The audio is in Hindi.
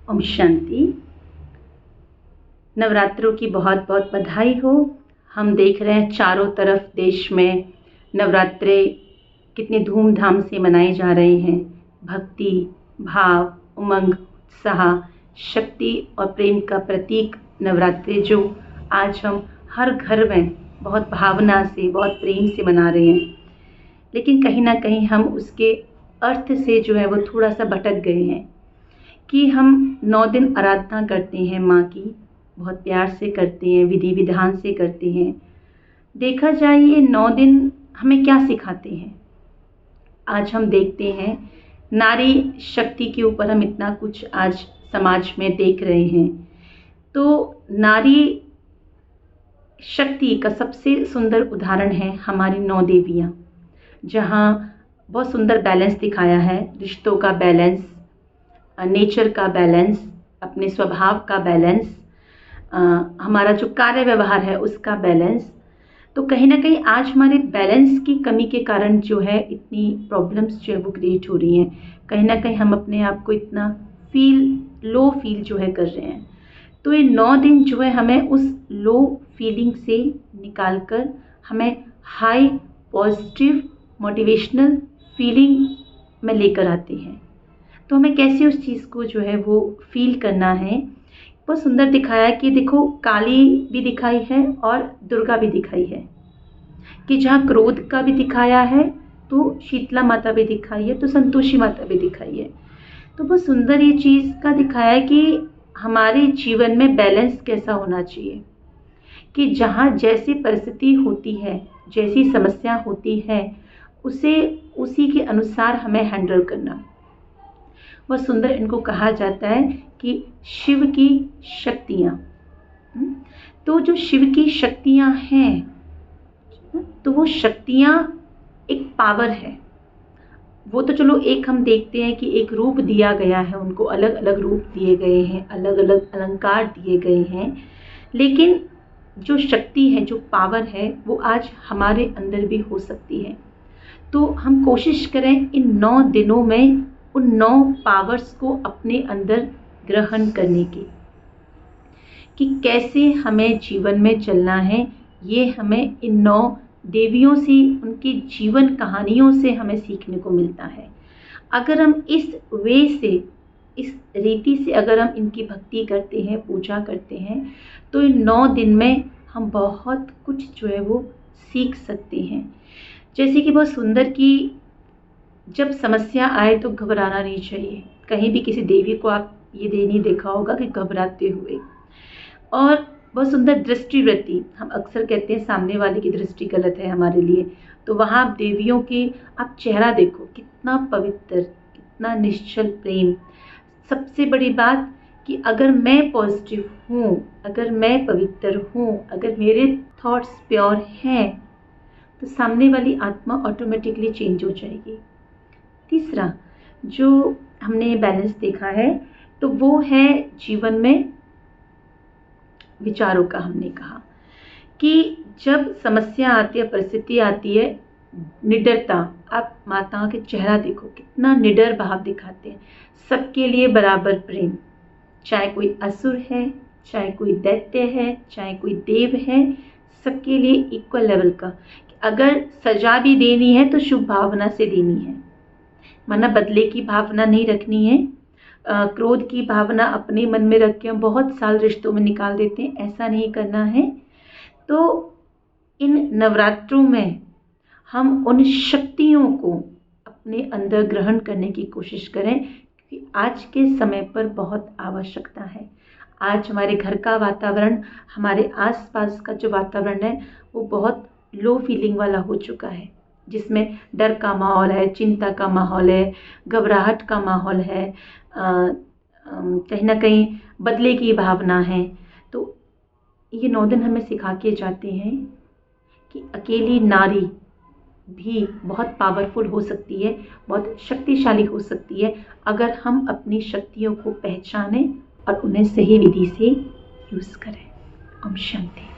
ओम शांति। नवरात्रों की बहुत बहुत बधाई हो। हम देख रहे हैं चारों तरफ देश में नवरात्रे कितने धूमधाम से मनाए जा रहे हैं। भक्ति, भाव, उमंग, उत्साह, शक्ति और प्रेम का प्रतीक नवरात्रे जो आज हम हर घर में बहुत भावना से, बहुत प्रेम से मना रहे हैं। लेकिन कहीं ना कहीं हम उसके अर्थ से जो है वो थोड़ा सा भटक गए हैं कि हम 9 दिन आराधना करते हैं माँ की, बहुत प्यार से करते हैं, विधि विधान से करते हैं। देखा जाए ये 9 दिन हमें क्या सिखाते हैं। आज हम देखते हैं नारी शक्ति के ऊपर हम इतना कुछ आज समाज में देख रहे हैं। तो नारी शक्ति का सबसे सुंदर उदाहरण है हमारी 9 देवियाँ, जहाँ बहुत सुंदर बैलेंस दिखाया है। रिश्तों का बैलेंस, नेचर का बैलेंस, अपने स्वभाव का बैलेंस, हमारा जो कार्य व्यवहार है उसका बैलेंस। तो कहीं ना कहीं आज हमारे बैलेंस की कमी के कारण जो है इतनी प्रॉब्लम्स जो है वो क्रिएट हो रही हैं। कहीं ना कहीं हम अपने आप को इतना लो फील जो है कर रहे हैं। तो ये 9 दिन जो है हमें उस लो फीलिंग से निकाल कर हमें हाई पॉजिटिव मोटिवेशनल फीलिंग में लेकर आते हैं। तो हमें कैसे उस चीज़ को जो है वो फील करना है। बहुत सुंदर दिखाया है कि देखो काली भी दिखाई है और दुर्गा भी दिखाई है, कि जहाँ क्रोध का भी दिखाया है तो शीतला माता भी दिखाई है, तो संतोषी माता भी दिखाई है। तो बहुत सुंदर ये चीज़ का दिखाया है कि हमारे जीवन में बैलेंस कैसा होना चाहिए, कि जहाँ जैसी परिस्थिति होती है, जैसी समस्या होती है, उसे उसी के अनुसार हमें हैंडल करना। बहुत सुंदर इनको कहा जाता है कि शिव की शक्तियाँ। तो जो शिव की शक्तियाँ हैं, तो वो शक्तियाँ एक पावर है। वो तो चलो एक हम देखते हैं कि एक रूप दिया गया है, उनको अलग अलग रूप दिए गए हैं, अलग अलग अलंकार दिए गए हैं। लेकिन जो शक्ति है, जो पावर है, वो आज हमारे अंदर भी हो सकती है। तो हम कोशिश करें इन 9 दिनों में उन 9 पावर्स को अपने अंदर ग्रहण करने की, कि कैसे हमें जीवन में चलना है। ये हमें इन 9 देवियों से, उनकी जीवन कहानियों से हमें सीखने को मिलता है। अगर हम इस वे से, इस रीति से अगर हम इनकी भक्ति करते हैं, पूजा करते हैं, तो इन 9 दिन में हम बहुत कुछ जो है वो सीख सकते हैं। जैसे कि बहुत सुंदर कि जब समस्या आए तो घबराना नहीं चाहिए। कहीं भी किसी देवी को आप ये नहीं देखा होगा कि घबराते हुए। और बहुत सुंदर दृष्टिवृत्ति, हम अक्सर कहते हैं सामने वाले की दृष्टि गलत है हमारे लिए, तो वहाँ आप देवियों की आप चेहरा देखो, कितना पवित्र, कितना निश्चल प्रेम। सबसे बड़ी बात कि अगर मैं पॉजिटिव हूँ, अगर मैं पवित्र हूँ, अगर मेरे थॉट्स प्योर हैं, तो सामने वाली आत्मा ऑटोमेटिकली चेंज हो जाएगी। तीसरा जो हमने बैलेंस देखा है, तो वो है जीवन में विचारों का। हमने कहा कि जब समस्या आती है, परिस्थिति आती है, निडरता, आप माताओं के चेहरा देखो, कितना निडर भाव दिखाते हैं। सबके लिए बराबर प्रेम, चाहे कोई असुर है, चाहे कोई दैत्य है, चाहे कोई देव है, सबके लिए इक्वल लेवल का। अगर सजा भी देनी है तो शुभ भावना से देनी है, माना बदले की भावना नहीं रखनी है। क्रोध की भावना अपने मन में रख के हम बहुत साल रिश्तों में निकाल देते हैं, ऐसा नहीं करना है। तो इन नवरात्रों में हम उन शक्तियों को अपने अंदर ग्रहण करने की कोशिश करें, क्योंकि आज के समय पर बहुत आवश्यकता है। आज हमारे घर का वातावरण, हमारे आसपास का जो वातावरण है, वो बहुत लो फीलिंग वाला हो चुका है, जिसमें डर का माहौल है, चिंता का माहौल है, घबराहट का माहौल है, कहीं ना कहीं बदले की भावना है। तो ये 9 दिन हमें सिखा के जाते हैं कि अकेली नारी भी बहुत पावरफुल हो सकती है, बहुत शक्तिशाली हो सकती है, अगर हम अपनी शक्तियों को पहचानें और उन्हें सही विधि से यूज़ करें। ओम शांति।